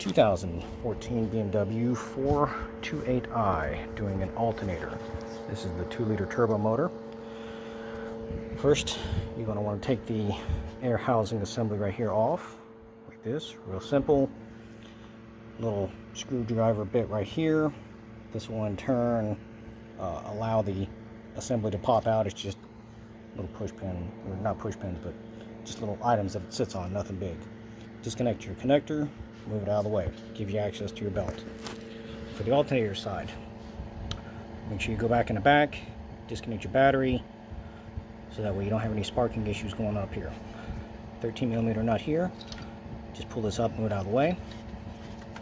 2014 BMW 428i doing an alternator. This is the 2-liter turbo motor. First, you're going to want to take the air housing assembly right here off, like this, real simple. Little screwdriver bit right here. This will in turn allow the assembly to pop out. It's just little push pin, or not push pins, but just little items that it sits on, nothing big. Disconnect your connector, move it out of the way, give you access to your belt. For the alternator side, make sure you go back in the back, disconnect your battery, so that way you don't have any sparking issues going up here. 13mm nut here, just pull this up, move it out of the way.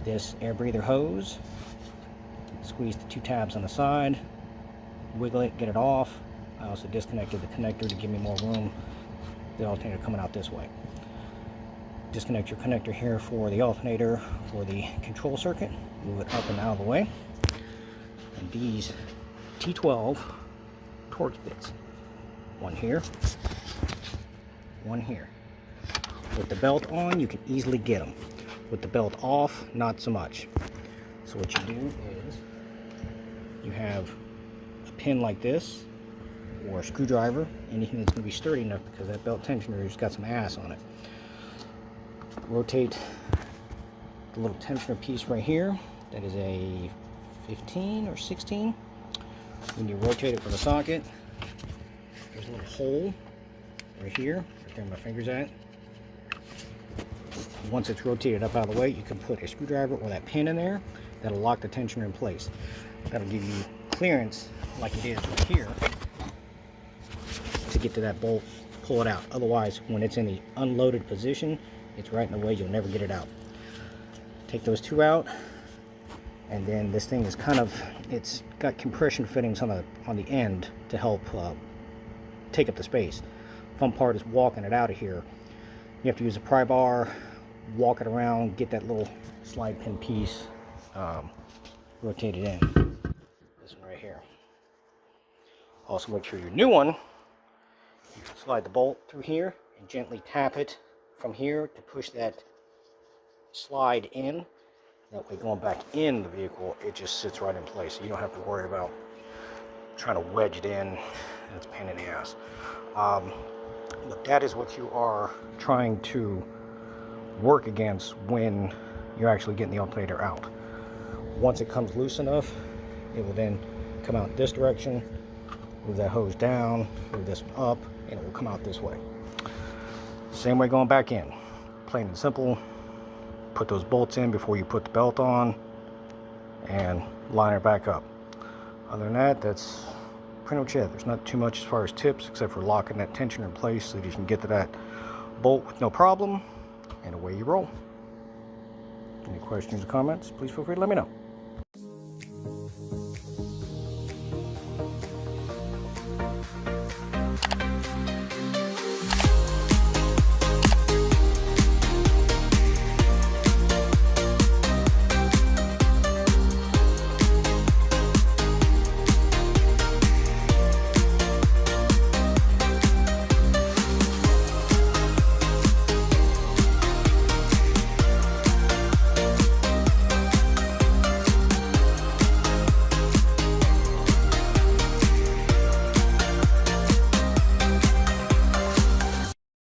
This air breather hose, squeeze the 2 tabs on the side, wiggle it, get it off. I also disconnected the connector to give me more room, the alternator coming out this way. Disconnect your connector here for the alternator for the control circuit, move it up and out of the way. And these T12 Torx bits, one here, one here. With the belt on, you can easily get them. With the belt off, not so much. So what you do is you have a pin like this, or a screwdriver, anything that's going to be sturdy enough, because that belt tensioner has got some ass on it. Rotate the little tensioner piece right here. That is a 15 or 16. When you rotate it from the socket, there's a little hole right here, right there where my finger's at. Once it's rotated up out of the way, you can put a screwdriver or that pin in there. That'll lock the tensioner in place. That'll give you clearance, like it is right here, to get to that bolt, pull it out. Otherwise, when it's in the unloaded position, it's right in the way, you'll never get it out. Take those 2 out, and then this thing is it's got compression fittings on the end to help take up the space. Fun part is walking it out of here. You have to use a pry bar, walk it around, get that little slide pin piece rotated in. This one right here. Also make sure your new one, you can slide the bolt through here and gently tap it from here to push that slide in. That way going back in the vehicle, it just sits right in place. So you don't have to worry about trying to wedge it in, and it's a pain in the ass. But that is what you are trying to work against when you're actually getting the alternator out. Once it comes loose enough, it will then come out this direction, move that hose down, move this one up, and it will come out this way. Same way going back in. Plain and simple. Put those bolts in before you put the belt on, and line it back up. Other than that, that's pretty much it. There's not too much as far as tips, except for locking that tensioner in place so that you can get to that bolt with no problem, and away you roll. Any questions or comments, please feel free to let me know.